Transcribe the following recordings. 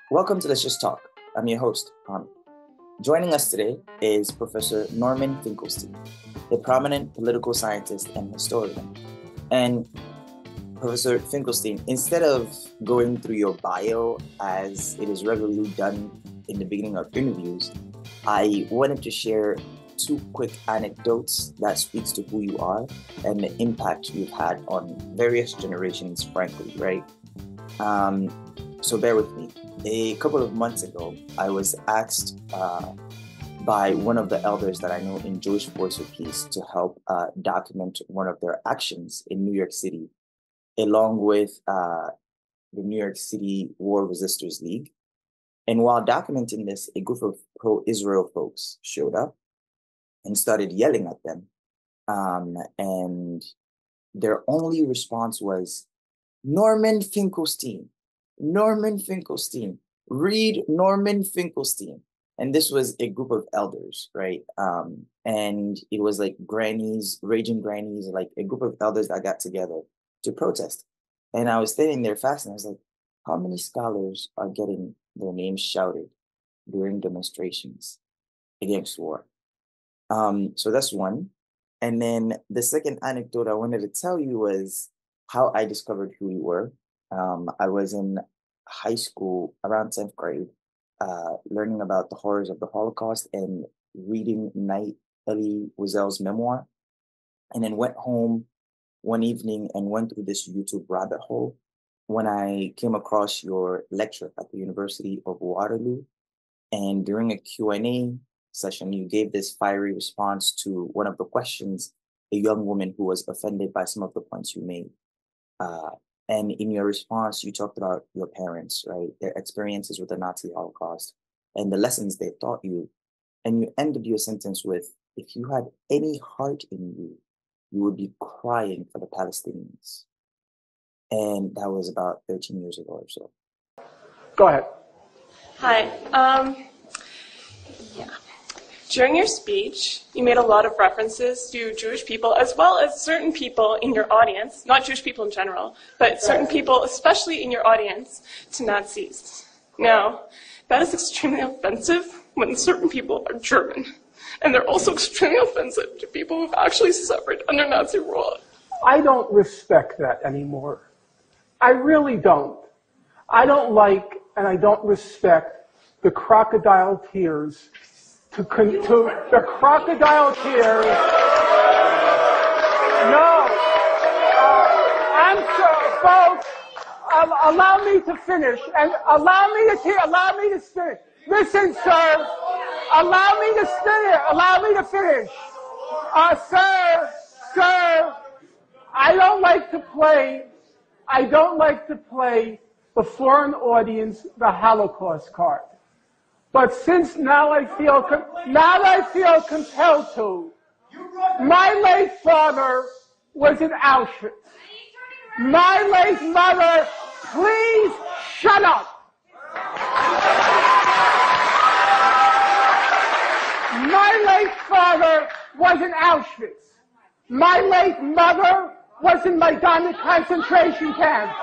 Welcome to Let's Just Talk. I'm your host, Tom. Joining us today is Professor Norman Finkelstein, a prominent political scientist and historian. And Professor Finkelstein, instead of going through your bio as it is regularly done in the beginning of interviews, I wanted to share two quick anecdotes that speaks to who you are and the impact you've had on various generations, frankly, right? So bear with me. A couple of months ago, I was asked by one of the elders that I know in Jewish Voice of Peace to help document one of their actions in New York City, along with the New York City War Resisters League. And while documenting this, a group of pro-Israel folks showed up and started yelling at them. And their only response was, Norman Finkelstein, Norman Finkelstein, read Norman Finkelstein. And this was a group of elders, right? And it was like grannies, raging grannies, like a group of elders that got together to protest. And I was standing there fasting. I was like, how many scholars are getting their names shouted during demonstrations against war? So that's one. And then the second anecdote I wanted to tell you was how I discovered who you were. I was in high school around 10th grade, learning about the horrors of the Holocaust and reading Elie Wiesel's memoir, and then went home one evening and went through this YouTube rabbit hole when I came across your lecture at the University of Waterloo. And during a Q&A session, you gave this fiery response to one of the questions, a young woman who was offended by some of the points you made. And in your response, you talked about your parents, right? Their experiences with the Nazi Holocaust and the lessons they taught you. And you ended your sentence with, if you had any heart in you, you would be crying for the Palestinians. And that was about 13 years ago or so. Go ahead. Hi. During your speech, you made a lot of references to Jewish people as well as certain people in your audience, not Jewish people in general, but certain people, especially in your audience, to Nazis. Now, that is extremely offensive when certain people are German. And they're also extremely offensive to people who've actually suffered under Nazi rule. I don't respect that anymore. I really don't. I don't like and I don't respect the crocodile tears the crocodile tears. No. I'm sorry, folks. Allow me to finish and allow me to finish. Listen, sir. Allow me to finish. Sir, I don't like to play the foreign audience the Holocaust card. But since now I feel compelled to. My late father was in Auschwitz. My late mother, please shut up. My late father was in Auschwitz. My late mother was in Majdanek concentration camp.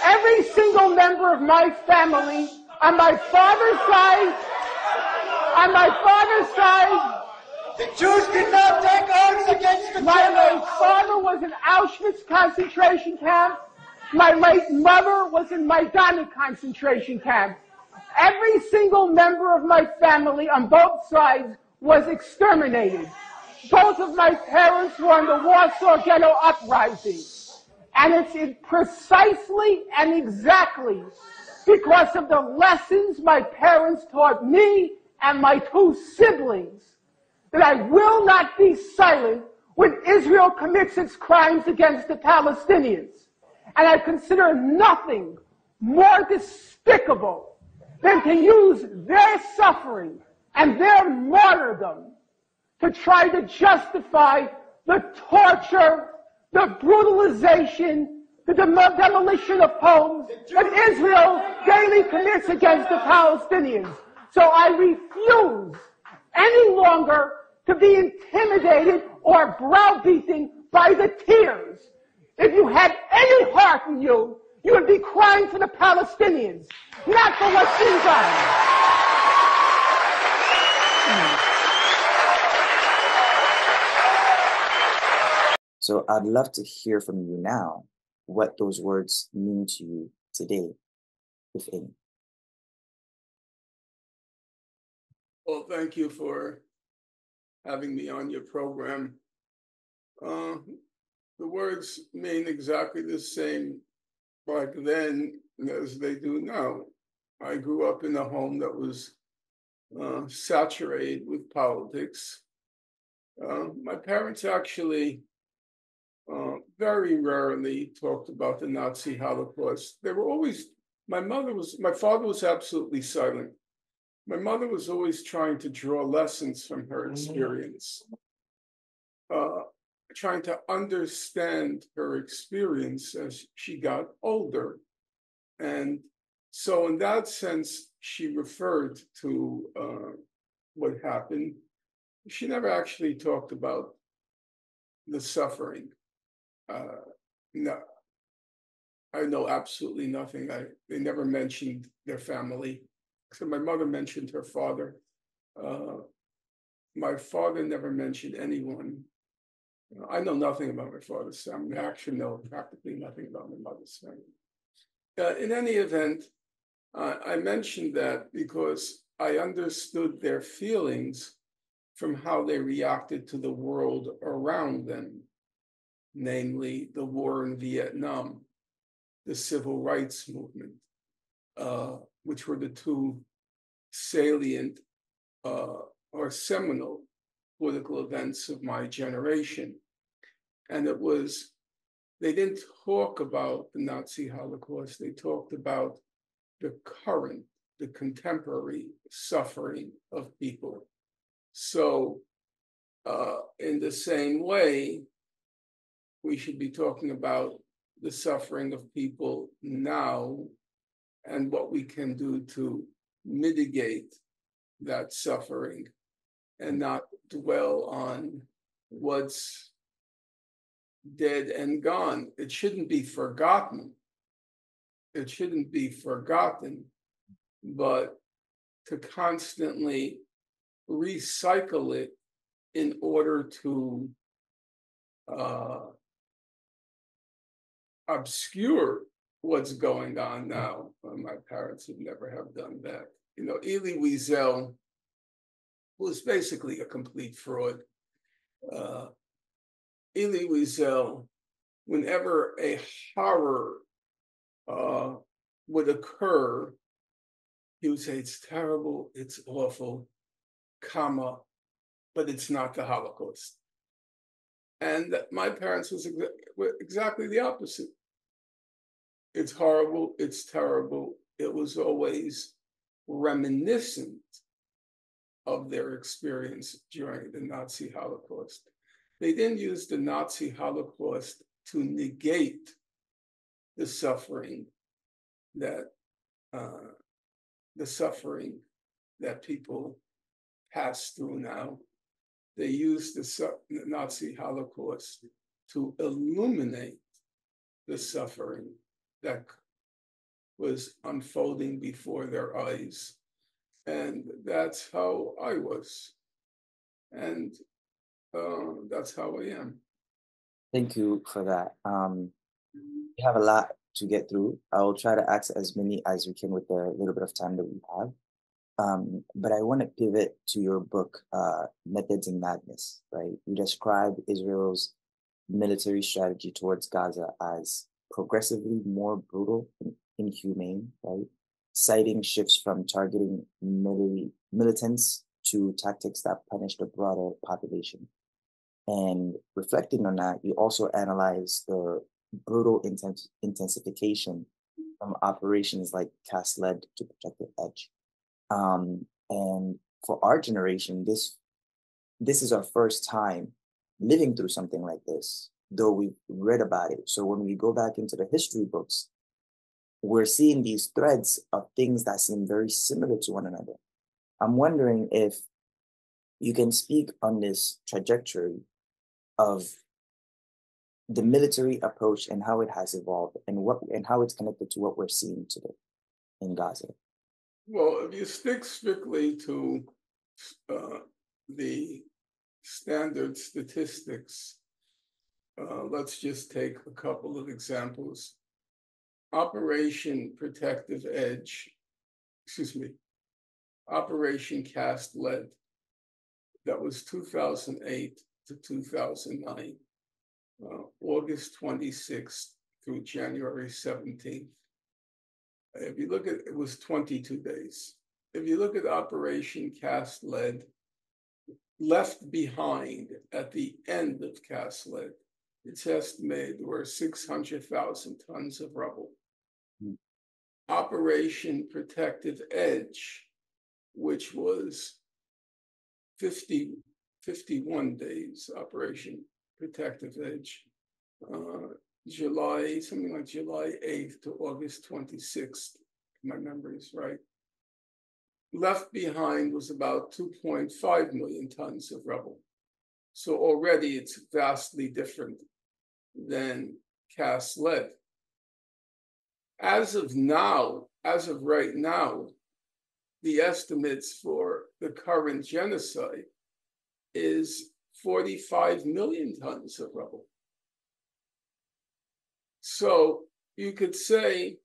Every single member of my family on my father's side, the Jews did not take arms against the Germans. My late father was in Auschwitz concentration camp. My late mother was in Majdanek concentration camp. Every single member of my family on both sides was exterminated. Both of my parents were in the Warsaw Ghetto Uprising. And it's precisely and exactly because of the lessons my parents taught me and my two siblings that I will not be silent when Israel commits its crimes against the Palestinians. And I consider nothing more despicable than to use their suffering and their martyrdom to try to justify the torture, the brutalization, the demolition of homes that Israel daily commits against the Palestinians. So I refuse any longer to be intimidated or browbeaten by the tears. If you had any heart in you, You would be crying for the Palestinians, not for what's inside. So I'd love to hear from you now what those words mean to you today, if any. Well, thank you for having me on your program. The words mean exactly the same back then as they do now. I grew up in a home that was saturated with politics. My parents actually very rarely talked about the Nazi Holocaust. They were always, my father was absolutely silent. My mother was always trying to draw lessons from her experience, trying to understand her experience as she got older. And so in that sense, she referred to what happened. She never actually talked about the suffering. No, I know absolutely nothing. They never mentioned their family. So my mother mentioned her father. My father never mentioned anyone. I know nothing about my father's family. I actually know practically nothing about my mother's family. In any event, I mentioned that because I understood their feelings from how they reacted to the world around them, namely the war in Vietnam, the civil rights movement, which were the two salient or seminal political events of my generation. And they didn't talk about the Nazi Holocaust, they talked about the current, the contemporary suffering of people. So in the same way, we should be talking about the suffering of people now and what we can do to mitigate that suffering and not dwell on what's dead and gone. It shouldn't be forgotten. It shouldn't be forgotten, but to constantly recycle it in order to obscure what's going on now. My parents would never have done that. You know, Elie Wiesel was basically a complete fraud. Elie Wiesel, whenever a horror would occur, he would say, it's terrible, it's awful, comma, but it's not the Holocaust. And my parents were exactly the opposite. It's horrible, it's terrible. It was always reminiscent of their experience during the Nazi Holocaust. They didn't use the Nazi Holocaust to negate the suffering that people pass through now. They used the Nazi Holocaust to illuminate the suffering that was unfolding before their eyes. And that's how I was. And that's how I am. Thank you for that. We have a lot to get through. I will try to ask as many as we can with the little bit of time that we have. But I want to pivot to your book, Methods in Madness, right? You describe Israel's military strategy towards Gaza as progressively more brutal and inhumane, right? Citing shifts from targeting militants to tactics that punish the broader population. And reflecting on that, you also analyze the brutal intensification from operations like Cast Lead to Protect the Edge. And for our generation, this is our first time living through something like this, though we've read about it. So when we go back into the history books, we're seeing these threads of things that seem very similar to one another. I'm wondering if you can speak on this trajectory of the military approach and how it has evolved and how it's connected to what we're seeing today in Gaza? Well, if you stick strictly to the standard statistics, let's just take a couple of examples. Operation Protective Edge, Operation Cast Lead, that was 2008 to 2009, August 26th through January 17th. If you look at it, was 22 days. If you look at Operation Cast Lead, left behind at the end of Cast Lead, it's estimated there were 600,000 tons of rubble. Operation Protective Edge, which was 51 days, Operation Protective Edge, something like July 8th to August 26th, if my memory is right. Left behind was about 2.5 million tons of rubble. So already it's vastly different than Cast Lead. As of right now, the estimates for the current genocide is 45 million tons of rubble. So you could say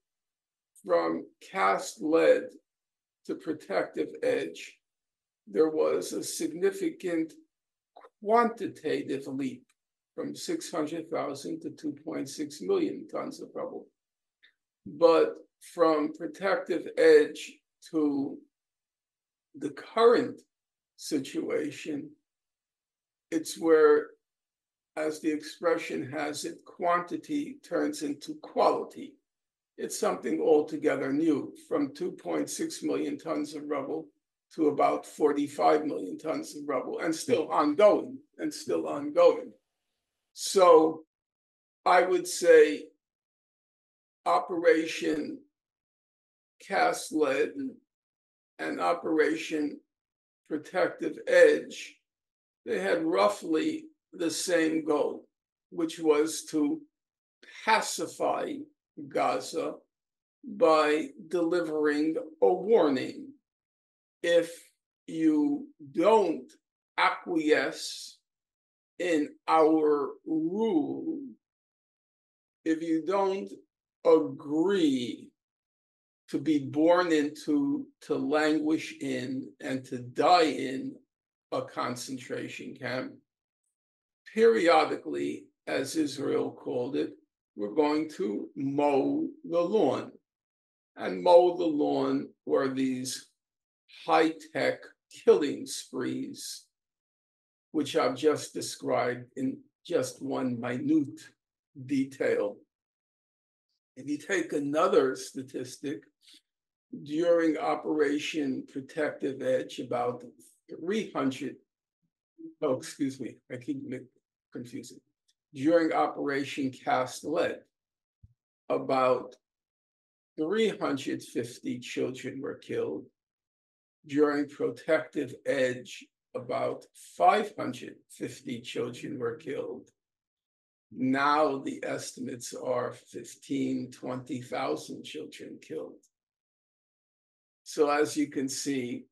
from Cast Lead to Protective Edge, there was a significant quantitative leap from 600,000 to 2.6 million tons of rubble. But from Protective Edge to the current situation, it's where, as the expression has it, quantity turns into quality. It's something altogether new, from 2.6 million tons of rubble to about 45 million tons of rubble, and still ongoing. So I would say Operation Cast Lead and Operation Protective Edge, they had roughly the same goal, which was to pacify Gaza by delivering a warning. If you don't acquiesce in our rule, if you don't agree to be born into, to languish in, and to die in a concentration camp, periodically, as Israel called it, we're going to mow the lawn. And mow the lawn were these high-tech killing sprees, which I've just described in just one minute detail. If you take another statistic, during Operation Protective Edge, about 300, I keep confusing. During Operation Cast Lead, about 350 children were killed. During Protective Edge, about 550 children were killed. Now the estimates are 15,000, 20,000 children killed. So as you can see,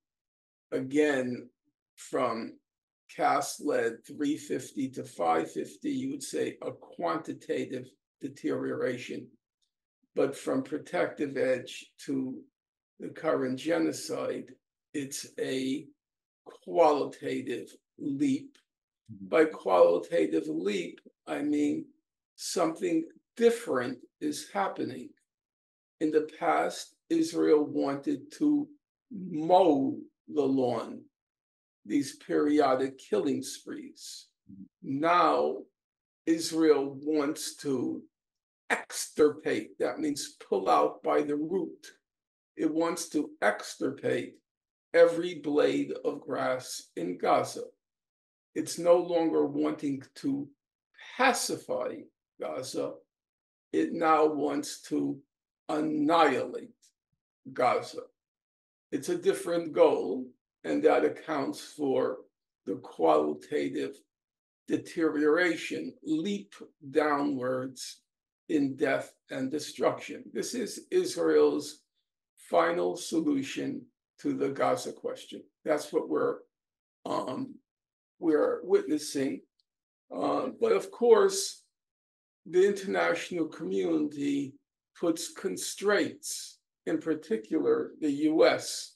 again, from Cast Lead 350 to 550, you would say a quantitative deterioration. But from Protective Edge to the current genocide, it's a qualitative leap. By qualitative leap, I mean something different is happening. In the past, Israel wanted to mow the lawn, these periodic killing sprees. Now, Israel wants to extirpate, that means pull out by the root. It wants to extirpate every blade of grass in Gaza. It's no longer wanting to pacify Gaza. It now wants to annihilate Gaza. It's a different goal, and that accounts for the qualitative deterioration, leap downwards in death and destruction. This is Israel's final solution to the Gaza question. That's what we're witnessing. But of course, the international community puts constraints, in particular, the US.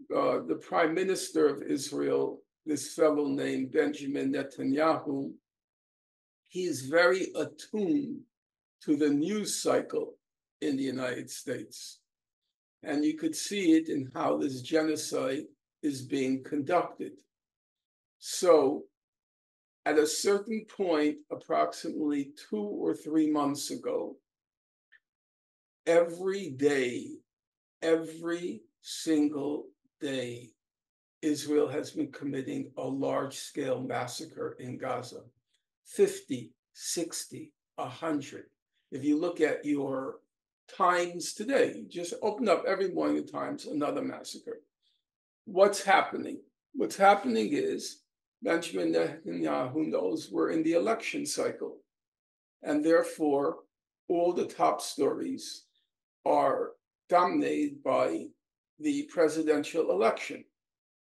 The Prime Minister of Israel, this fellow named Benjamin Netanyahu, he is very attuned to the news cycle in the United States. And you could see it in how this genocide is being conducted. So at a certain point, approximately 2 or 3 months ago, every day, every single day, Israel has been committing a large-scale massacre in Gaza. 50, 60, 100. If you look at your Times today, just open up every morning the Times, another massacre. What's happening? What's happening is Benjamin Netanyahu knows we're in the election cycle, and therefore all the top stories are dominated by the presidential election,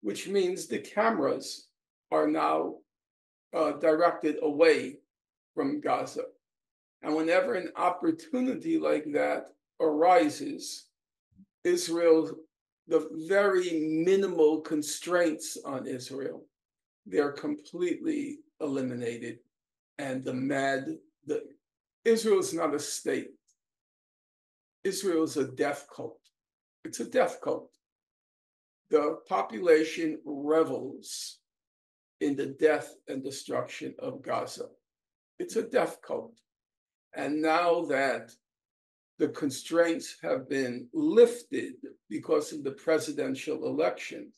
which means the cameras are now directed away from Gaza. And whenever an opportunity like that arises, Israel, the very minimal constraints on Israel, they're completely eliminated. And Israel is not a state. Israel is a death cult. It's a death cult. The population revels in the death and destruction of Gaza. It's a death cult. And now that the constraints have been lifted because of the presidential election,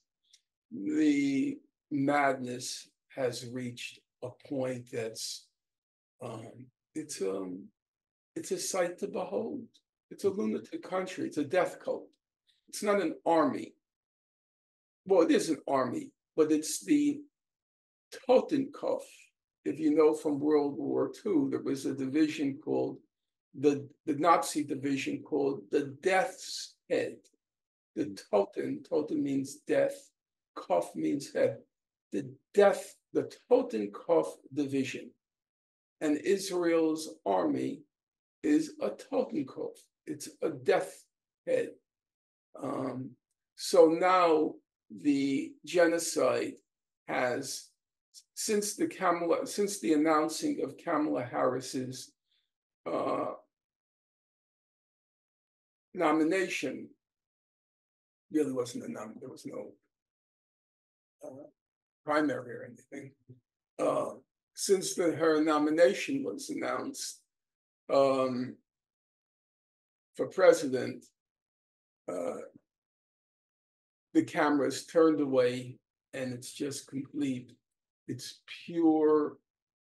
the madness has reached a point that's it's a sight to behold. It's a lunatic country. It's a death cult. It's not an army. Well, it is an army, but it's the Totenkopf. If you know from World War II, there was a division called the Nazi division called the Death's Head. The Toten means death, Kopf means head. The Totenkopf division. And Israel's army is a Totenkopf. It's a death head. So now the genocide has, since the announcing of Kamala Harris's nomination, really wasn't a nomination, there was no primary or anything. Since her nomination was announced for president, the cameras turned away, and it's just complete. It's pure,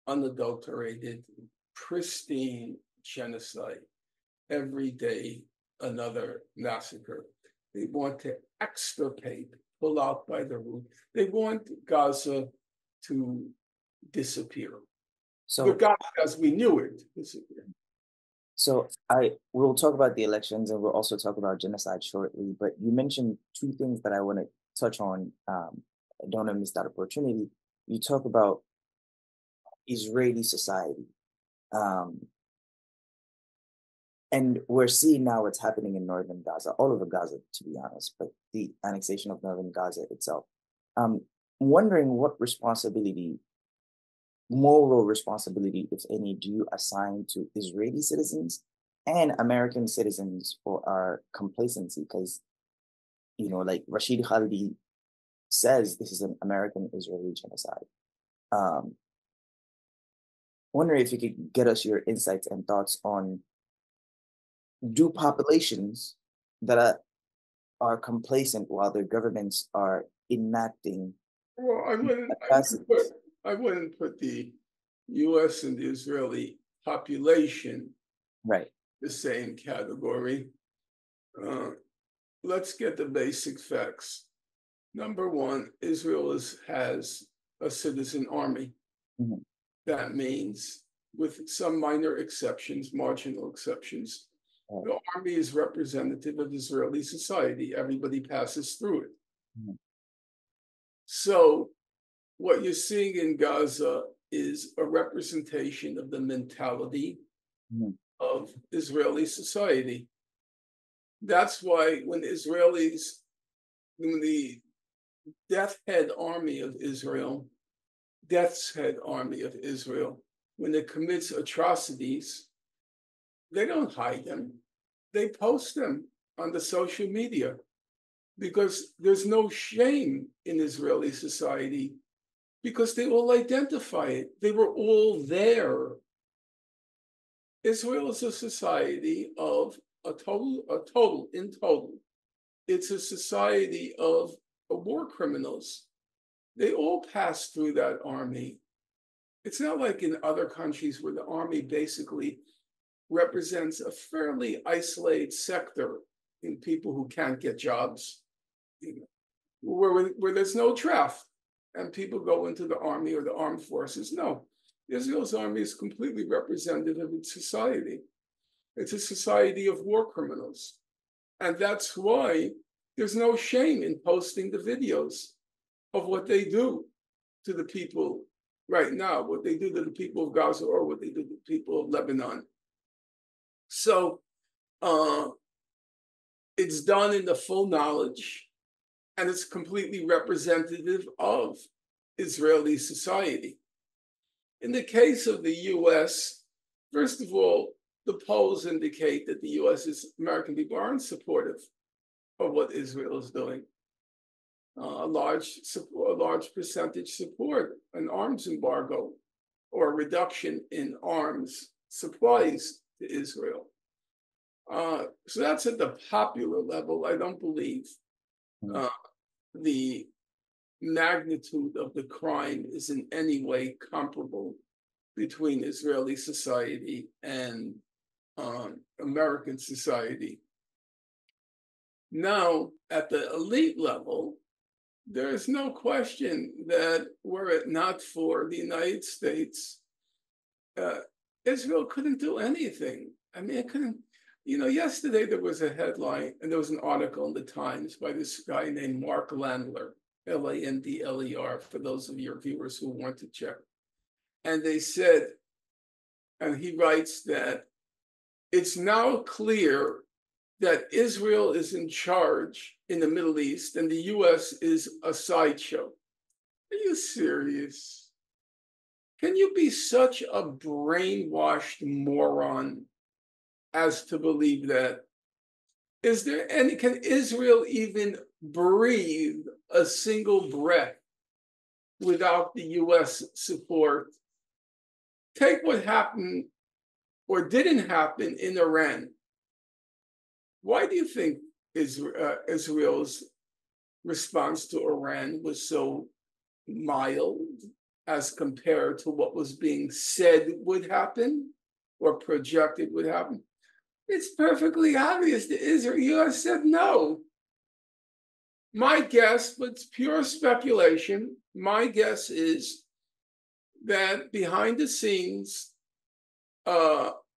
unadulterated, pristine genocide. Every day, another massacre. They want to extirpate, pull out by the root. They want Gaza to disappear. So Gaza, as we knew it, disappear. So we'll talk about the elections, and we'll also talk about genocide shortly. But you mentioned two things that I want to touch on. I don't want to miss that opportunity. You talk about Israeli society. And we're seeing now what's happening in northern Gaza, all over Gaza, to be honest, but the annexation of northern Gaza itself. I'm wondering what responsibility, moral responsibility, if any, do you assign to Israeli citizens and American citizens for our complacency? Because, you know, like Rashid Khalidi says, this is an American-Israeli genocide. Wondering if you could get us your insights and thoughts on, do populations that are complacent while their governments are enacting? Well, I wouldn't put the U.S. and the Israeli population the same category. Let's get the basic facts. Number one, Israel has a citizen army. Mhm. That means, with some minor exceptions, marginal exceptions, Right. the army is representative of Israeli society. Everybody passes through it. Mhm. So what you're seeing in Gaza is a representation of the mentality Mhm. of Israeli society. That's why when the death's head army of Israel, when it commits atrocities, they don't hide them. They post them on the social media because there's no shame in Israeli society because they all identify it. They were all there. Israel is a society of in total, it's a society of war criminals. They all pass through that army. It's not like in other countries where the army basically represents a fairly isolated sector in people who can't get jobs, where there's no draft and people go into the army or the armed forces. No, Israel's army is completely representative of its society. It's a society of war criminals. And that's why there's no shame in posting the videos of what they do to the people right now, what they do to the people of Gaza or what they do to the people of Lebanon. So it's done in the full knowledge and it's completely representative of Israeli society. In the case of the US, first of all, the polls indicate that the American people aren't supportive of what Israel is doing. A large percentage support an arms embargo or a reduction in arms supplies to Israel. So that's at the popular level. I don't believe the magnitude of the crime is in any way comparable between Israeli society and American society. Now, at the elite level, there is no question that were it not for the United States, Israel couldn't do anything. I mean, it couldn't. Yesterday there was a headline and there was an article in the Times by this guy named Mark Landler, Landler, for those of your viewers who want to check. And they said, and he writes that it's now clear that Israel is in charge in the Middle East and the US is a sideshow. Are you serious? Can you be such a brainwashed moron as to believe that? Can Israel even breathe a single breath without the US support? Take what happened or didn't happen in Iran. Why do you think Israel's response to Iran was so mild as compared to what was being said would happen or projected would happen? It's perfectly obvious that Israel has said no. My guess, but it's pure speculation, my guess is that behind the scenes,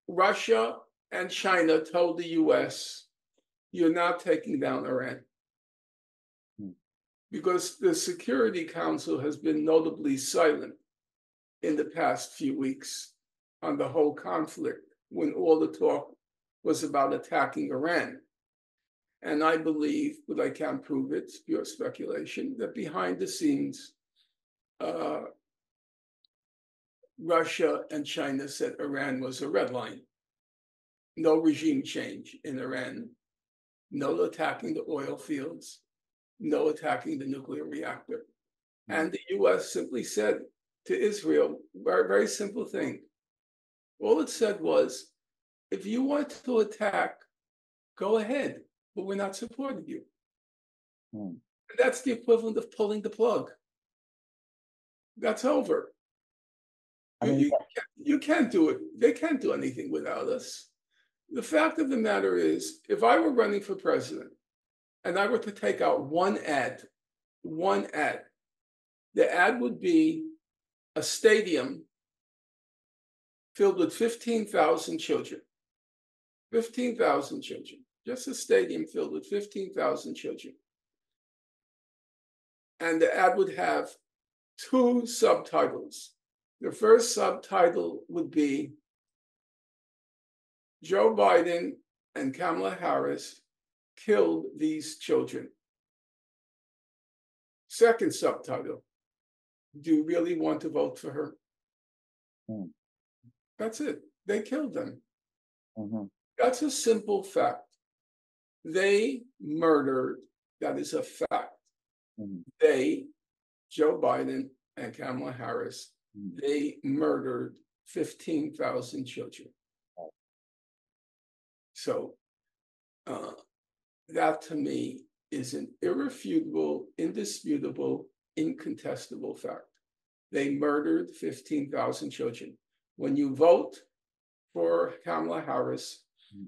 Russia and China told the US, you're not taking down Iran. Because the Security Council has been notably silent in the past few weeks on the whole conflict when all the talk was about attacking Iran. And I believe, but I can't prove it, it's pure speculation, that behind the scenes, Russia and China said Iran was a red line. No regime change in Iran, no attacking the oil fields, no attacking the nuclear reactor. And the US simply said to Israel, very, very simple thing. All it said was, if you want to attack, go ahead, but we're not supporting you. And that's the equivalent of pulling the plug. That's over. You can't do it. They can't do anything without us. The fact of the matter is, if I were running for president and I were to take out one ad, the ad would be a stadium filled with 15,000 children. 15,000 children. Just a stadium filled with 15,000 children. And the ad would have two subtitles. The first subtitle would be Joe Biden and Kamala Harris killed these children. Second subtitle, do you really want to vote for her? That's it. They killed them. That's a simple fact. They murdered, that is a fact. They, Joe Biden and Kamala Harris, they murdered 15,000 children. So that to me is an irrefutable, indisputable, incontestable fact. They murdered 15,000 children. When you vote for Kamala Harris,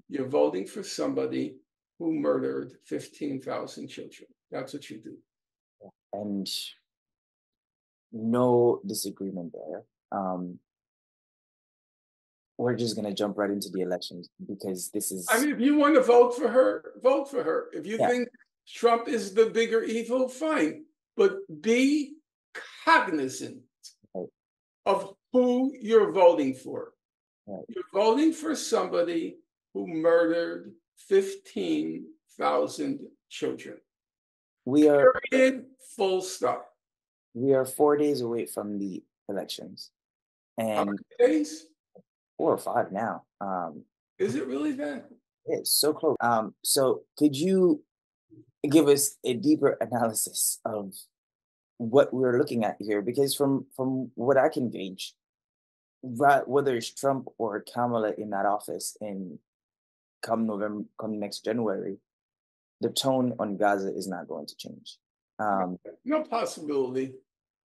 you're voting for somebody who murdered 15,000 children. That's what you do. And no disagreement there. We're just going to jump right into the elections because this is... I mean, if you want to vote for her, vote for her. If you think Trump is the bigger evil, fine. But be cognizant of who you're voting for. You're voting for somebody who murdered 15,000 children. We are... Period, full stop. We are 4 days away from the elections. And how many days? 4 or 5 now. Is it really that? It's so close. So could you give us a deeper analysis of what we're looking at here? Because from what I can gauge, right, whether it's Trump or Kamala in that office come next January, the tone on Gaza is not going to change. No possibility.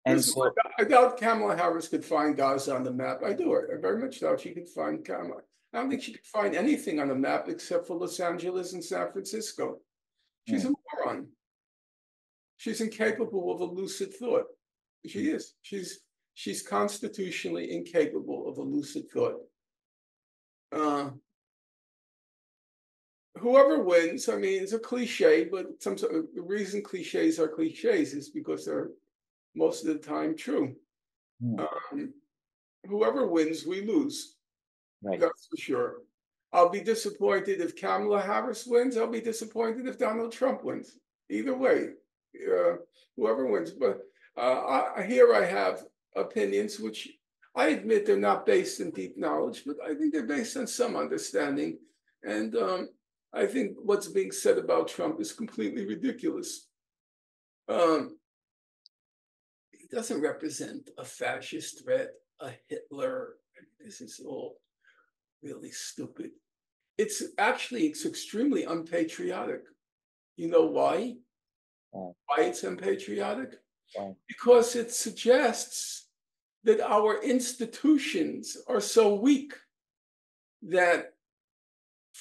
And so I doubt Kamala Harris could find Gaza on the map. I do. I very much doubt she could find Kamala. I don't think she could find anything on the map except for Los Angeles and San Francisco. She's a moron. She's incapable of a lucid thought. She is. She's constitutionally incapable of a lucid thought. Whoever wins, I mean, it's a cliche, but the reason cliches are cliches is because they're most of the time true. Whoever wins, we lose. Right. That's for sure. I'll be disappointed if Kamala Harris wins. I'll be disappointed if Donald Trump wins. Either way, whoever wins. But here I have opinions which I admit they're not based in deep knowledge, but I think they're based on some understanding. And I think what's being said about Trump is completely ridiculous. He doesn't represent a fascist threat, a Hitler. This is all really stupid. It's extremely unpatriotic. You know why? Why it's unpatriotic? Because it suggests that our institutions are so weak that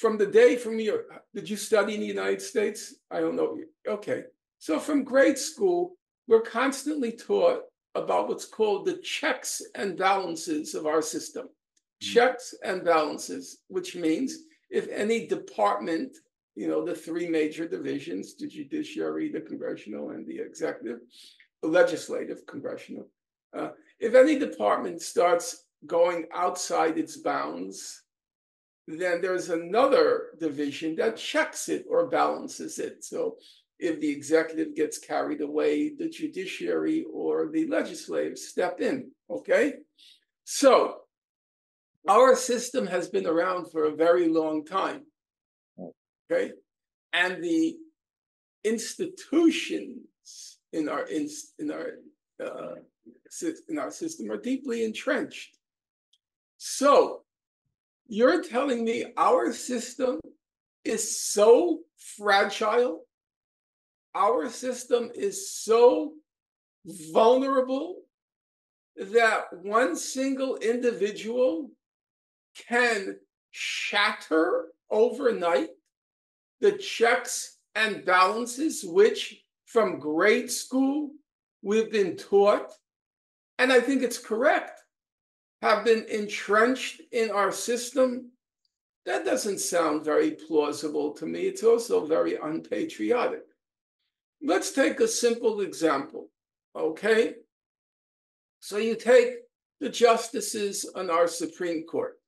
did you study in the United States? I don't know. Okay. So from grade school, we're constantly taught about what's called the checks and balances of our system. Checks and balances, which means if any department, the 3 major divisions, the judiciary, the congressional, and the executive, the legislative, congressional, if any department starts going outside its bounds, then there's another division that checks it or balances it. So if the executive gets carried away, the judiciary or the legislative step in, okay? So our system has been around for a very long time, okay? And the institutions in our system are deeply entrenched. So you're telling me our system is so fragile, our system is so vulnerable that one single individual can shatter overnight the checks and balances which from grade school we've been taught and I think it's correct, have been entrenched in our system, that doesn't sound very plausible to me. It's also very unpatriotic. Let's take a simple example, okay? So you take the justices on our Supreme Court.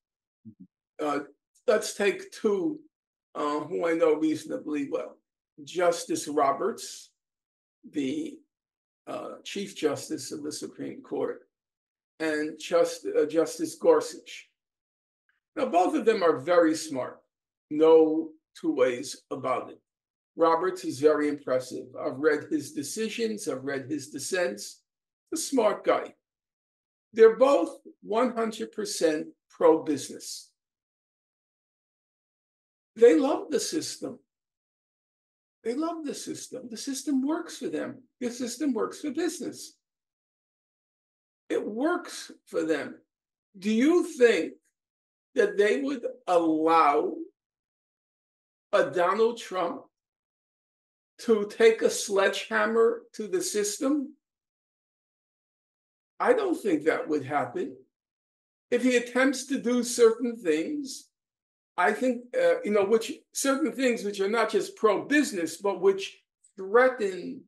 Let's take two who I know reasonably well. Justice Roberts, the Chief Justice of the Supreme Court, and Justice Gorsuch. Now, both of them are very smart. No two ways about it. Roberts is very impressive. I've read his decisions. I've read his dissents. He's a smart guy. They're both 100% pro-business. They love the system. They love the system. The system works for them. The system works for business. It works for them. Do you think that they would allow a Donald Trump to take a sledgehammer to the system? I don't think that would happen. If he attempts to do certain things, I think, which certain things which are not just pro-business, but which threaten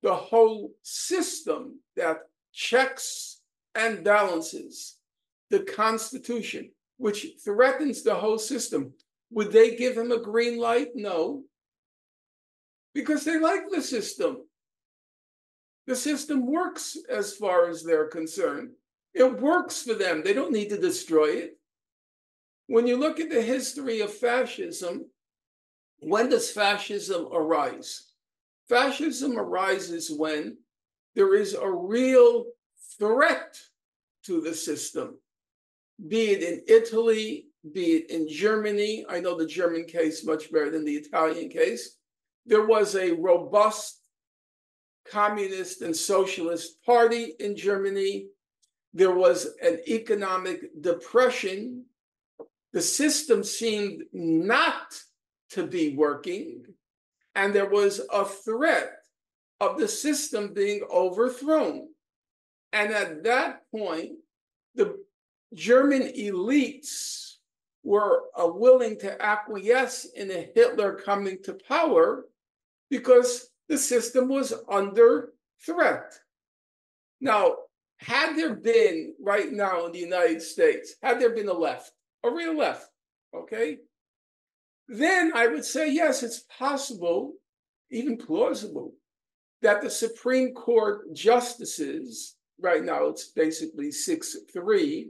the whole system that checks and balances the Constitution, which threatens the whole system. Would they give him a green light? No. Because they like the system. The system works as far as they're concerned. It works for them. They don't need to destroy it. When you look at the history of fascism, when does fascism arise? Fascism arises when there is a real threat to the system, be it in Italy, be it in Germany. I know the German case much better than the Italian case. There was a robust communist and socialist party in Germany. There was an economic depression. The system seemed not to be working, and there was a threat of the system being overthrown. And at that point, the German elites were willing to acquiesce in a Hitler coming to power because the system was under threat. Now, had there been right now in the United States, had there been a left, a real left, okay, then I would say, yes, it's possible, even plausible, that the Supreme Court justices, right now it's basically 6-3,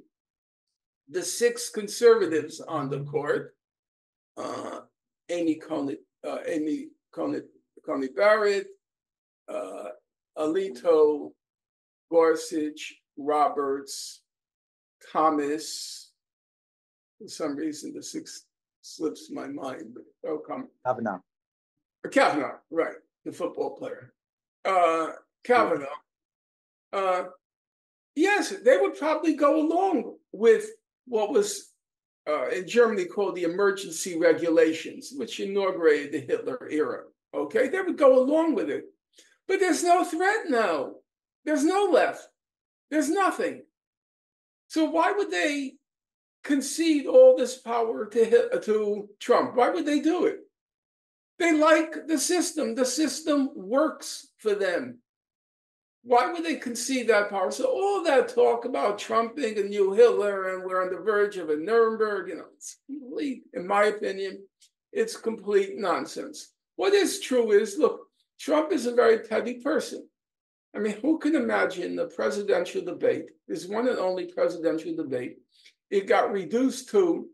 the 6 conservatives on the court, Amy Coney Barrett, Alito, Gorsuch, Roberts, Thomas. For some reason, the 6 slips my mind, but they'll come. Kavanaugh, right, the football player. Kavanaugh. Yes, they would probably go along with what was in Germany called the emergency regulations, which inaugurated the Hitler era. Okay, they would go along with it. But there's no threat now. There's no left. There's nothing. So why would they concede all this power to Trump? Why would they do it? They like the system. The system works for them. Why would they concede that power? So all that talk about Trump being a new Hitler and we're on the verge of a Nuremberg, it's complete, in my opinion, it's complete nonsense. What is true is, look, Trump is a very petty person. I mean, who can imagine the presidential debate, this one and only presidential debate, it got reduced to,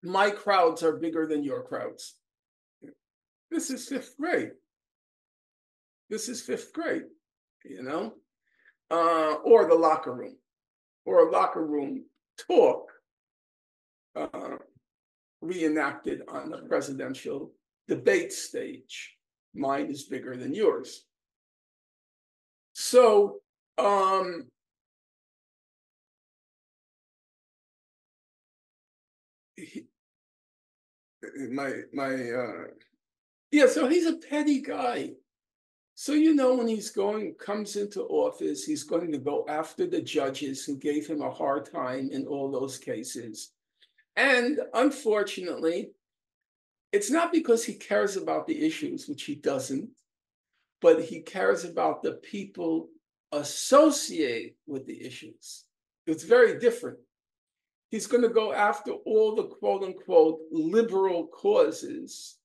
my crowds are bigger than your crowds. This is 5th grade. This is 5th grade, or the locker room, or a locker room talk reenacted on the presidential debate stage. Mine is bigger than yours. So, so he's a petty guy. So, when comes into office, he's going to go after the judges who gave him a hard time in all those cases. And unfortunately, it's not because he cares about the issues, which he doesn't, but he cares about the people associated with the issues. It's very different. He's going to go after all the quote unquote liberal causes,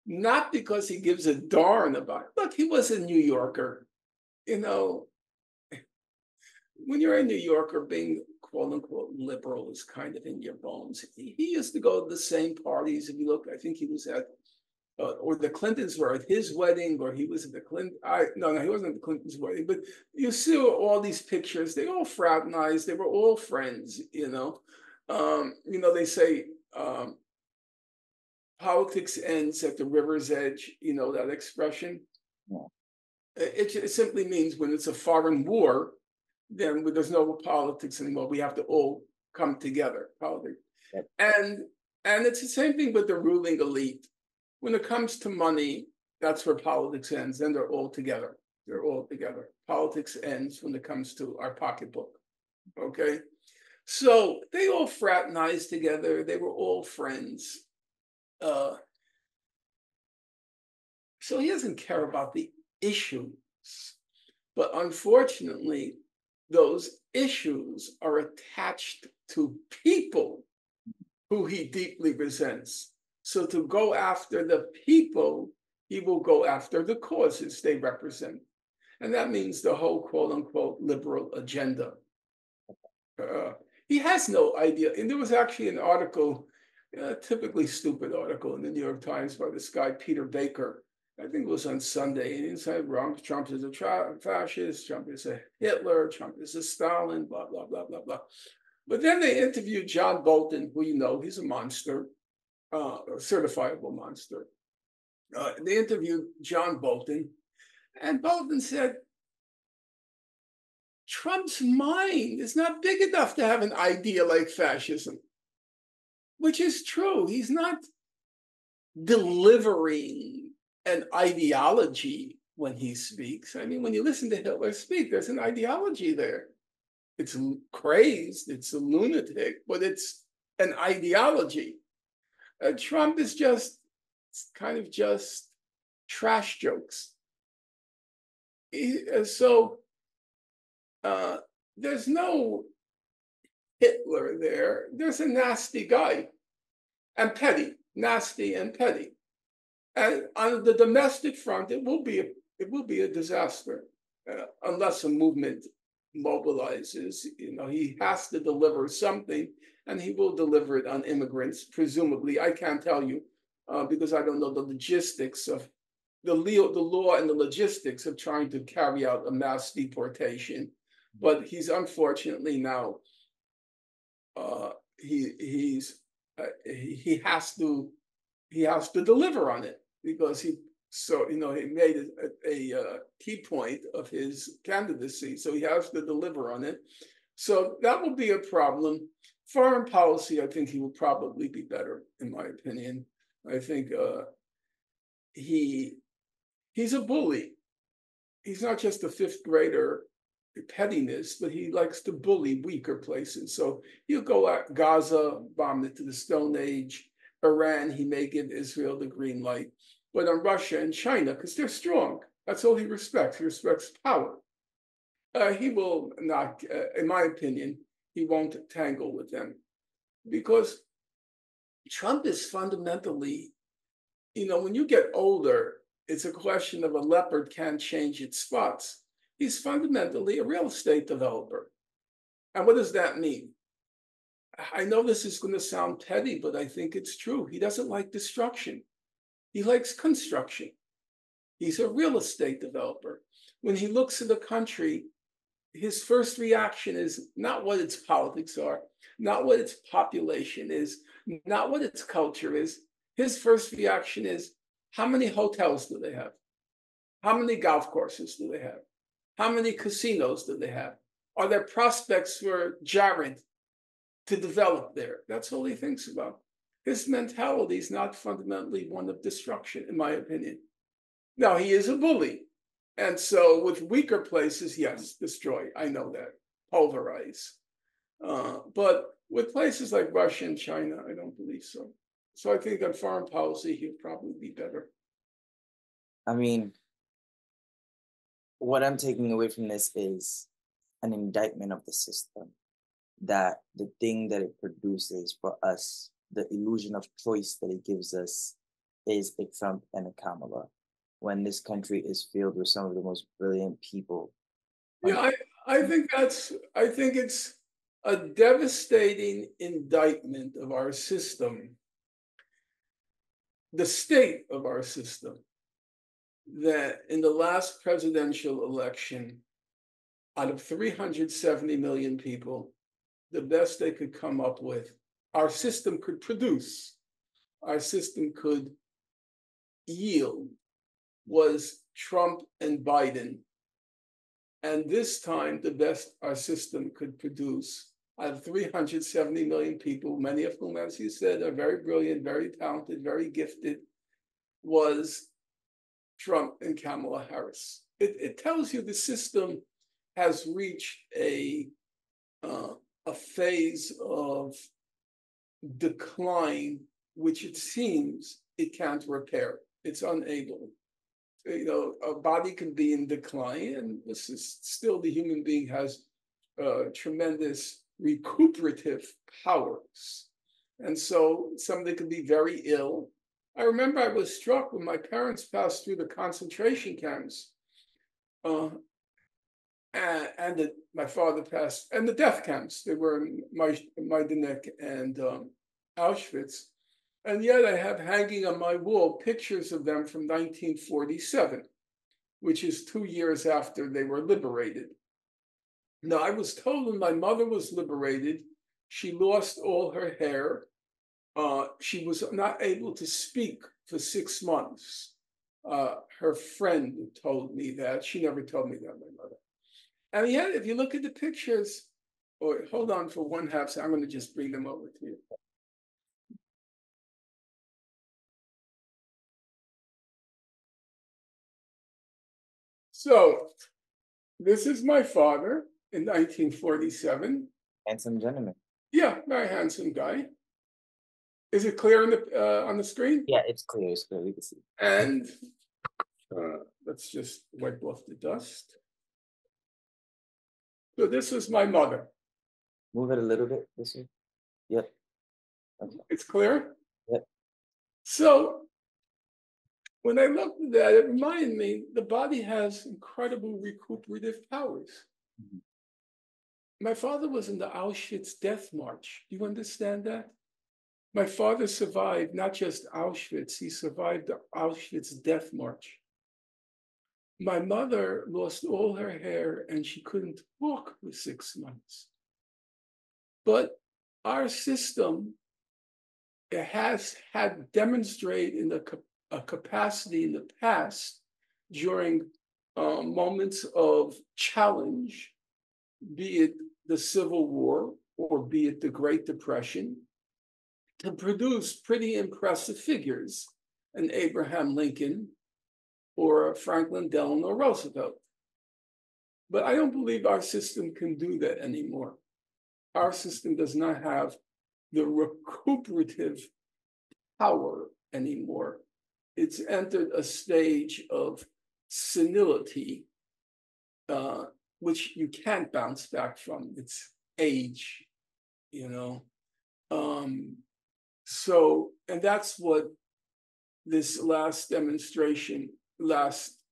not because he gives a darn about it. Look, he was a New Yorker. When you're a New Yorker, being quote unquote liberal is kind of in your bones. He used to go to the same parties. If you look, I think he was at, or the Clintons were at his wedding, or he was at the Clinton. No, he wasn't at the Clintons' wedding. But you see all these pictures. They all fraternized. They were all friends. They say politics ends at the river's edge. That expression. Yeah. It simply means when it's a foreign war, then there's no politics anymore. We have to all come together. Politics. Yep. And it's the same thing with the ruling elite. When it comes to money, that's where politics ends. Then they're all together. They're all together. Politics ends when it comes to our pocketbook. Okay? So they all fraternized together. They were all friends. So he doesn't care about the issues. But unfortunately, those issues are attached to people who he deeply resents. So to go after the people, he will go after the causes they represent. And that means the whole quote unquote liberal agenda. He has no idea. And there was actually an article, a typically stupid article in the New York Times by this guy, Peter Baker. I think it was on Sunday. And he said, Trump is a fascist, Trump is a Hitler, Trump is a Stalin, blah, blah, blah, blah, blah. But then they interviewed John Bolton, who he's a monster, a certifiable monster. They interviewed John Bolton, and Bolton said, Trump's mind is not big enough to have an idea like fascism, which is true. He's not delivering an ideology when he speaks. I mean, when you listen to Hitler speak, there's an ideology there. It's crazed, it's a lunatic, but it's an ideology. Trump is just trash jokes. There's no Hitler there. There's a nasty guy and petty, nasty and petty. And on the domestic front, it will be a disaster unless a movement mobilizes. He has to deliver something, and he will deliver it on immigrants, presumably. I can't tell you because I don't know the logistics of the law and the logistics of trying to carry out a mass deportation. But he's unfortunately now he has to deliver on it, because he made a key point of his candidacy, so he has to deliver on it. So that will be a problem. Foreign policy, I think he will probably be better, in my opinion. I think he's a bully. He's not just a fifth grader pettiness, but he likes to bully weaker places. So he'll go at Gaza, bomb it to the Stone Age. Iran, he may give Israel the green light. But on Russia and China, because they're strong, that's all he respects. He respects power. He will not, in my opinion, he won't tangle with them. Because Trump is fundamentally, when you get older, it's a question of a leopard can't change its spots. He's fundamentally a real estate developer. And what does that mean? I know this is going to sound petty, but I think it's true. He doesn't like destruction. He likes construction. He's a real estate developer. When he looks at the country, his first reaction is not what its politics are, not what its population is, not what its culture is. His first reaction is, how many hotels do they have? How many golf courses do they have? How many casinos do they have? Are there prospects for Jared to develop there? That's all he thinks about. His mentality is not fundamentally one of destruction, in my opinion. Now, he is a bully. And so with weaker places, yes, destroy. I know that. Pulverize. But with places like Russia and China, I don't believe so. So I think on foreign policy, he'd probably be better. I mean, what I'm taking away from this is an indictment of the system, that the thing that it produces for us, the illusion of choice that it gives us, is a Trump and a Kamala, when this country is filled with some of the most brilliant people. Yeah, I think it's a devastating indictment of our system, the state of our system, that in the last presidential election, out of 370 million people, the best they could come up with, our system could produce, our system could yield, was Trump and Biden. And this time, the best our system could produce out of 370 million people, many of whom, as you said, are very brilliant, very talented, very gifted, was Trump and Kamala Harris. It tells you the system has reached a phase of decline, which it seems it can't repair. It's unable. A body can be in decline, and this is still, the human being has tremendous recuperative powers. And so somebody could be very ill. I remember I was struck when my parents passed through the concentration camps, and my father passed, and the death camps. They were in Majdanek and Auschwitz. And yet I have hanging on my wall pictures of them from 1947, which is 2 years after they were liberated. Now, I was told when my mother was liberated, she lost all her hair. She was not able to speak for 6 months. Her friend told me that. She never told me that, my mother. And yet, if you look at the pictures, or hold on for one half second, I'm going to just bring them over to you. So this is my father in 1947. Handsome gentleman. Yeah, very handsome guy. Is it clear on the screen? Yeah, it's clear. It's clear. We can see. And let's just wipe off the dust. So this is my mother. Move it a little bit this way. Yep. Okay. It's clear? Yep. So when I looked at that, it reminded me the body has incredible recuperative powers. Mm-hmm. My father was in the Auschwitz death march. Do you understand that? My father survived not just Auschwitz, he survived the Auschwitz death march. My mother lost all her hair and she couldn't walk for 6 months. But our system, it has had demonstrated a capacity in the past during moments of challenge, be it the Civil War or be it the Great Depression, to produce pretty impressive figures, an Abraham Lincoln or a Franklin Delano Roosevelt. But I don't believe our system can do that anymore. Our system does not have the recuperative power anymore. It's entered a stage of senility, which you can't bounce back from. It's age, you know. So, and that's what this last demonstration, last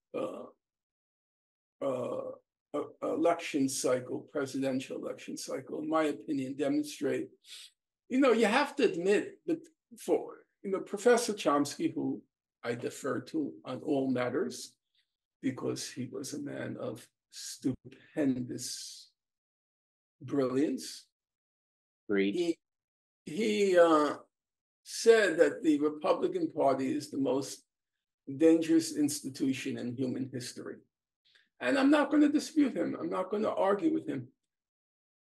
election cycle, presidential election cycle, in my opinion, demonstrate. You have to admit that Professor Chomsky, who I defer to on all matters, because he was a man of stupendous brilliance. Agreed. He said that the Republican Party is the most dangerous institution in human history. And I'm not going to dispute him. I'm not going to argue with him.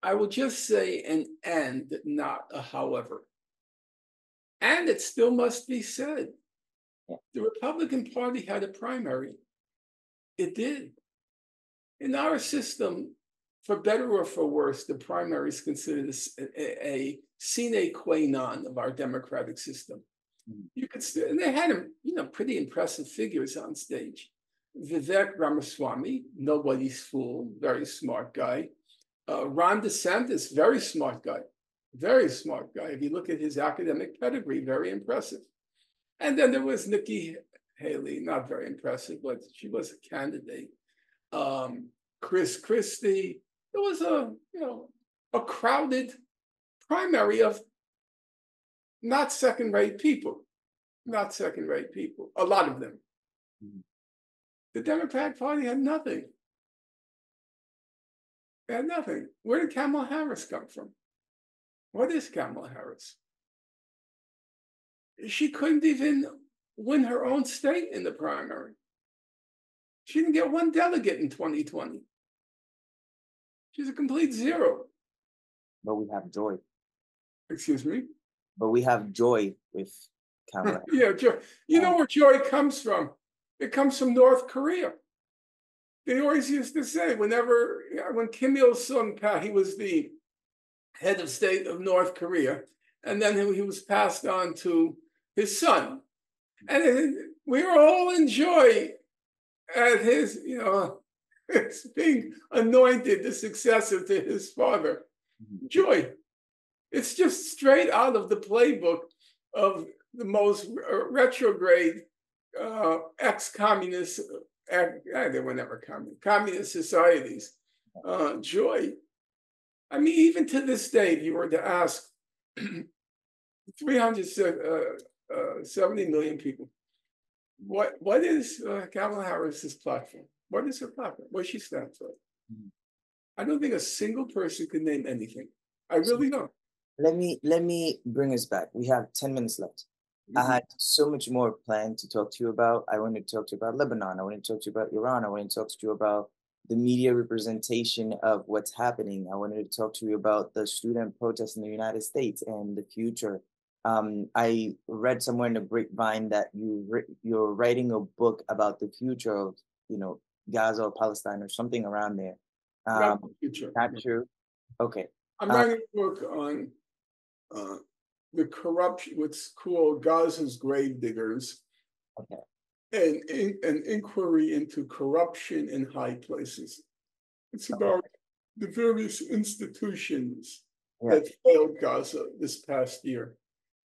I will just say an and, not a however. And it still must be said. The Republican Party had a primary. It did. In our system, for better or for worse, the primary is considered a sine qua non of our democratic system. You could still, and they had, pretty impressive figures on stage. Vivek Ramaswamy, nobody's fool, very smart guy. Ron DeSantis, very smart guy. If you look at his academic pedigree, very impressive. And then there was Nikki Haley, not very impressive, but she was a candidate. Chris Christie. It was a crowded primary of not second-rate people, a lot of them. The Democratic Party had nothing. They had nothing. Where did Kamala Harris come from? What is Kamala Harris? She couldn't even win her own state in the primary. She didn't get one delegate in 2020. She's a complete zero. But we have joy. Excuse me? But we have joy with Kamala. Yeah, joy. You know where joy comes from? It comes from North Korea. They always used to say, when Kim Il-sung, he was the head of state of North Korea, and then he was passed on to his son. And we were all in joy at his, being anointed the successor to his father. Joy. It's just straight out of the playbook of the most retrograde ex-communist, they were never communist societies. Joy. I mean, even to this day, if you were to ask 370 million people, what is Kamala Harris's platform? What is her platform? What she stands for? I don't think a single person could name anything. I really don't. Let me bring us back. We have 10 minutes left. I had so much more planned to talk to you about. I wanted to talk to you about Lebanon. I wanted to talk to you about Iran. I wanted to talk to you about the media representation of what's happening. I wanted to talk to you about the student protests in the United States and the future. I read somewhere in the grapevine that you're writing a book about the future of, Gaza or Palestine or something around there. Not the future. Not true. Okay. I'm writing a book on the corruption, what's called Gaza's gravediggers, and an inquiry into corruption in high places. It's about the various institutions that failed Gaza this past year.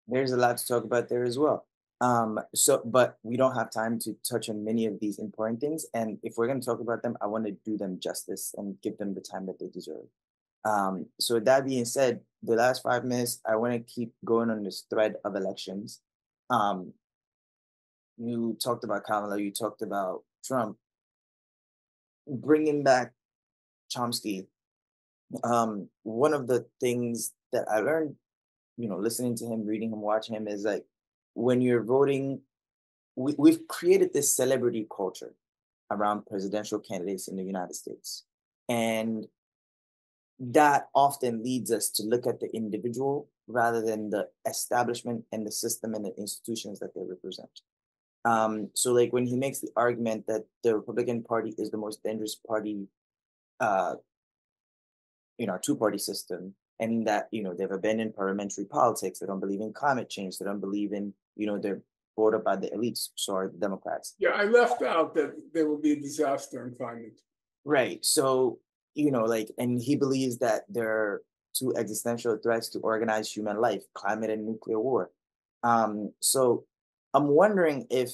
There's a lot to talk about there as well. But we don't have time to touch on many of these important things. And if we're going to talk about them, I want to do them justice and give them the time that they deserve. So that being said, the last 5 minutes, I want to keep going on this thread of elections. You talked about Kamala, you talked about Trump. Bringing back Chomsky, one of the things that I learned, listening to him, reading him, watching him, is like, when you're voting, we've created this celebrity culture around presidential candidates in the United States. And that often leads us to look at the individual rather than the establishment and the system and the institutions that they represent. So like when he makes the argument that the Republican Party is the most dangerous party in our two-party system, and that, they've abandoned parliamentary politics, they don't believe in climate change, they don't believe in, they're brought up by the elites, sorry, the Democrats. Yeah, I left out that there will be a disaster in climate. Right. So, and he believes that there are two existential threats to organized human life, climate and nuclear war. So I'm wondering if,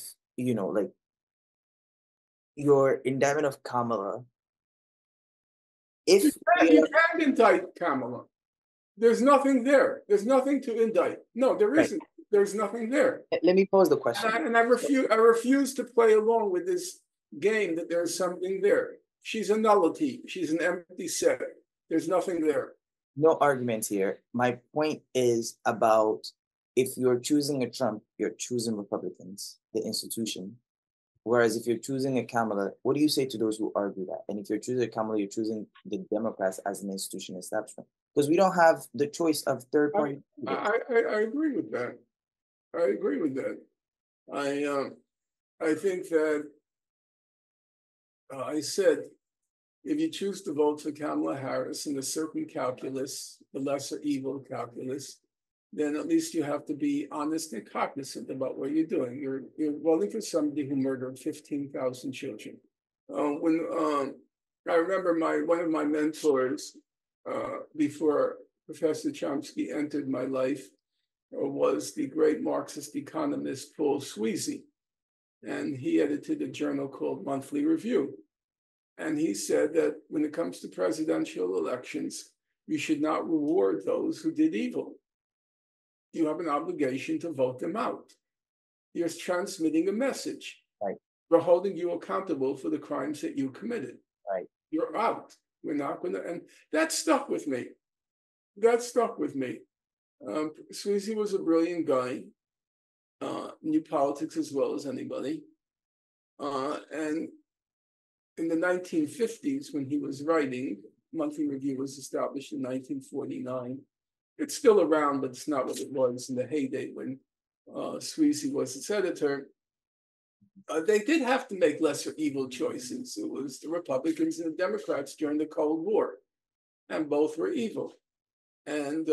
your indictment of Kamala, if you can indict Kamala. There's nothing there. There's nothing to indict. No, there isn't. Right. There's nothing there. Let me pose the question. And I refuse to play along with this game that there's something there. She's a nullity. She's an empty set. There's nothing there. No arguments here. My point is about, if you're choosing a Trump, you're choosing Republicans, the institution. Whereas if you're choosing a Kamala, what do you say to those who argue that? And if you're choosing a Kamala, you're choosing the Democrats as an institution establishment. Because we don't have the choice of third party. I agree with that. I agree with that. I think that I said, if you choose to vote for Kamala Harris in the certain calculus, the lesser evil calculus, then at least you have to be honest and cognizant about what you're doing. You're voting for somebody who murdered 15,000 children. I remember one of my mentors before Professor Chomsky entered my life was the great Marxist economist Paul Sweezy, and he edited a journal called Monthly Review. And he said that when it comes to presidential elections, you should not reward those who did evil. You have an obligation to vote them out. You're transmitting a message. Right. We're holding you accountable for the crimes that you committed. Right. You're out. We're not going to, and that stuck with me. That stuck with me. Sweezy was a brilliant guy, knew politics as well as anybody. And in the 1950s, when he was writing, Monthly Review was established in 1949. It's still around, but it's not what it was in the heyday when Sweezy was its editor. They did have to make lesser evil choices. It was the Republicans and the Democrats during the Cold War, and both were evil. And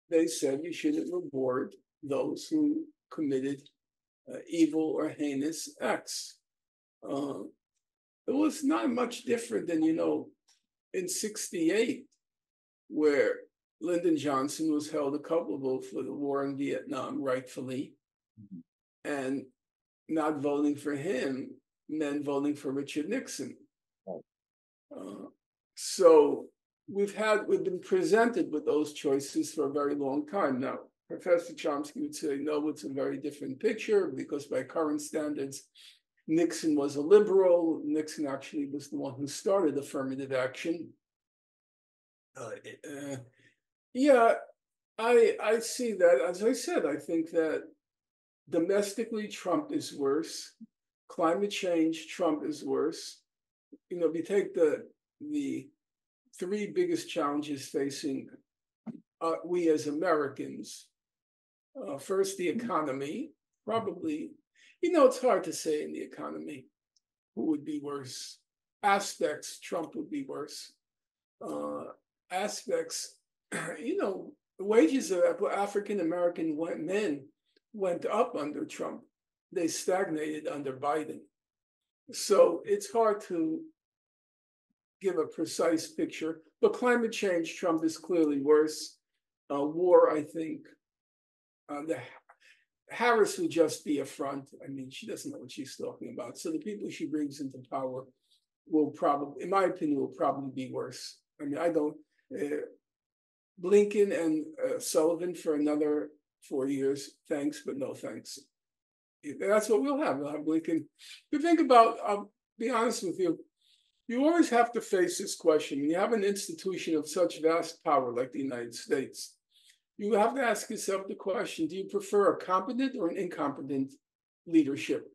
they said you shouldn't reward those who committed evil or heinous acts. It was not much different than, in '68, where Lyndon Johnson was held culpable for the war in Vietnam, rightfully, and not voting for him meant voting for Richard Nixon. So we've been presented with those choices for a very long time now. Professor Chomsky would say, no, it's a very different picture because by current standards, Nixon was a liberal. Nixon actually was the one who started affirmative action. Yeah, I see that. As I said, I think that domestically, Trump is worse. Climate change, Trump is worse. If you take the three biggest challenges facing we as Americans, first, the economy, probably, it's hard to say in the economy who would be worse. Aspects, Trump would be worse. Aspects, the wages of African-American men went up under Trump. They stagnated under Biden. So it's hard to give a precise picture, but climate change, Trump is clearly worse. War, I think, Harris would just be a front. I mean, she doesn't know what she's talking about. So the people she brings into power will probably, in my opinion, will probably be worse. I mean, I don't, Blinken and Sullivan for another 4 years, thanks, but no thanks. That's what we'll have. We'll have Blinken. You think about, I'll be honest with you, you always have to face this question. When you have an institution of such vast power like the United States, you have to ask yourself the question, do you prefer a competent or an incompetent leadership?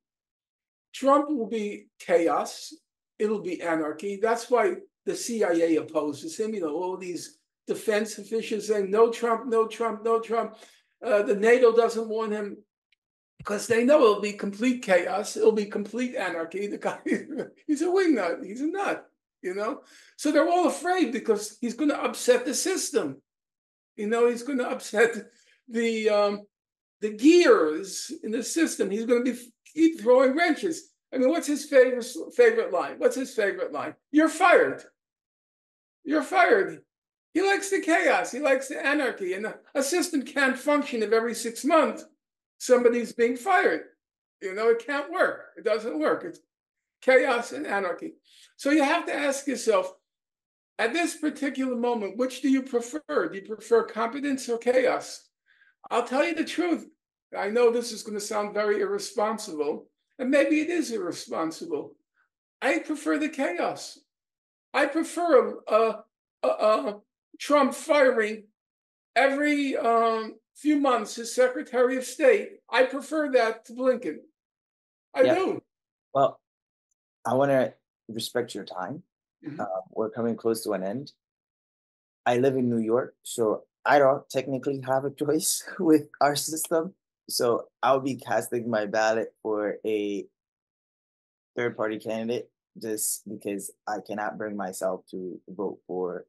Trump will be chaos. It'll be anarchy. That's why the CIA opposes him. All these defense officials saying, no Trump, no Trump, no Trump. The NATO doesn't want him because they know it'll be complete chaos. It'll be complete anarchy. The guy, he's a wingnut. He's a nut, So they're all afraid because he's going to upset the system. He's going to upset the gears in the system. He's going to keep throwing wrenches. I mean, what's his favorite line? What's his favorite line? You're fired. You're fired. He likes the chaos. He likes the anarchy. And a system can't function if every 6 months somebody's being fired. It can't work. It doesn't work. It's chaos and anarchy. So you have to ask yourself, at this particular moment, which do you prefer? Do you prefer competence or chaos? I'll tell you the truth. I know this is going to sound very irresponsible, and maybe it is irresponsible. I prefer the chaos. I prefer Trump firing every few months his Secretary of State. I prefer that to Blinken. I do. Well, I want to respect your time. We're coming close to an end. I live in New York, so I don't technically have a choice with our system. So I'll be casting my ballot for a third-party candidate just because I cannot bring myself to vote for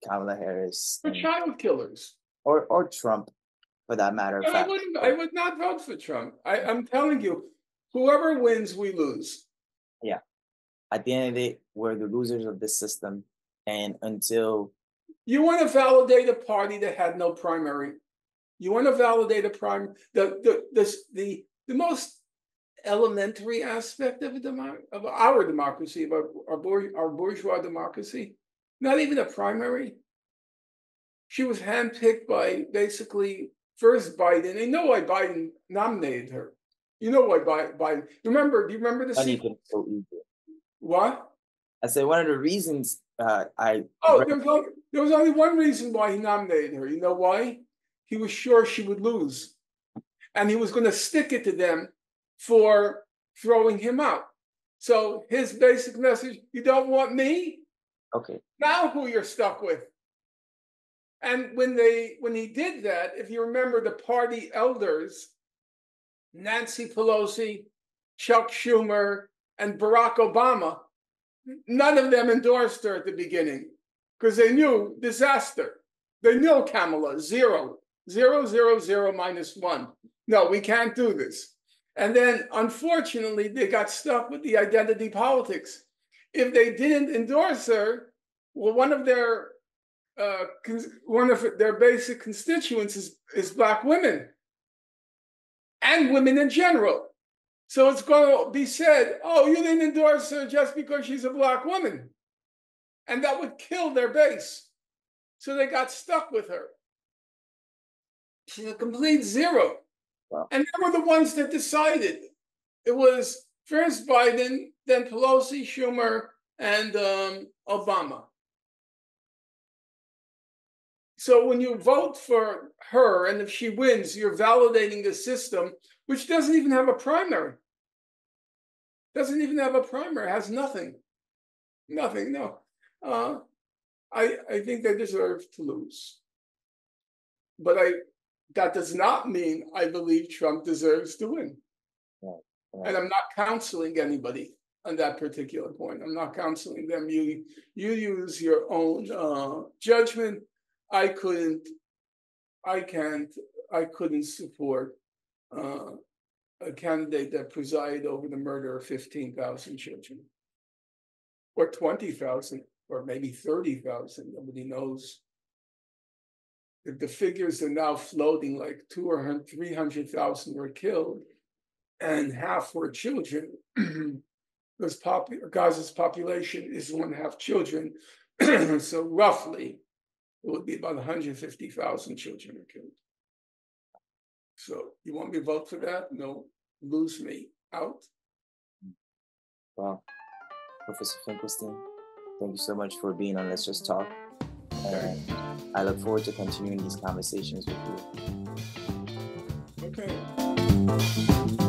Kamala Harris For child killers. or Trump, for that matter of No, fact. I would not vote for Trump. I'm telling you, whoever wins, we lose. Yeah. At the end of the day, we're the losers of this system. And until you want to validate a party that had no primary. You want to validate a prime the most elementary aspect of our democracy, of our bourgeois democracy, not even a primary. She was handpicked by basically first Biden. And you know why Biden nominated her. You know why Biden. Do you remember the sequence? so easy. What? I said one of the reasons there was only one reason why he nominated her. You know why? He was sure she would lose. And he was going to stick it to them for throwing him out. So his basic message, you don't want me? Okay. Now who you're stuck with. And when he did that, if you remember the party elders, Nancy Pelosi, Chuck Schumer, and Barack Obama, none of them endorsed her at the beginning because they knew disaster. They knew Kamala, 0, 0, 0, 0, -1. No, we can't do this. And then, unfortunately, they got stuck with the identity politics. If they didn't endorse her, well, one of their basic constituents is Black women and women in general. So it's going to be said, oh, you didn't endorse her just because she's a Black woman. And that would kill their base. So they got stuck with her. She's a complete 0. Wow. And they were the ones that decided. It was first Biden, then Pelosi, Schumer, and Obama. So when you vote for her, and if she wins, you're validating the system, which doesn't even have a primary. Doesn't even have a primary, has nothing. Nothing, no. I think they deserve to lose. But that does not mean I believe Trump deserves to win. Right. And I'm not counseling anybody on that particular point. I'm not counseling them. You use your own judgment. I couldn't support a candidate that presided over the murder of 15,000 children, or 20,000, or maybe 30,000. Nobody knows. The figures are now floating like 200,000 or 300,000 were killed, and half were children. Because Gaza's population is 1/2 children, so roughly it would be about 150,000 children are killed. So you want me to vote for that? No, lose me out. Well, Professor Finkelstein, thank you so much for being on Let's Just Talk. And I look forward to continuing these conversations with you. Okay.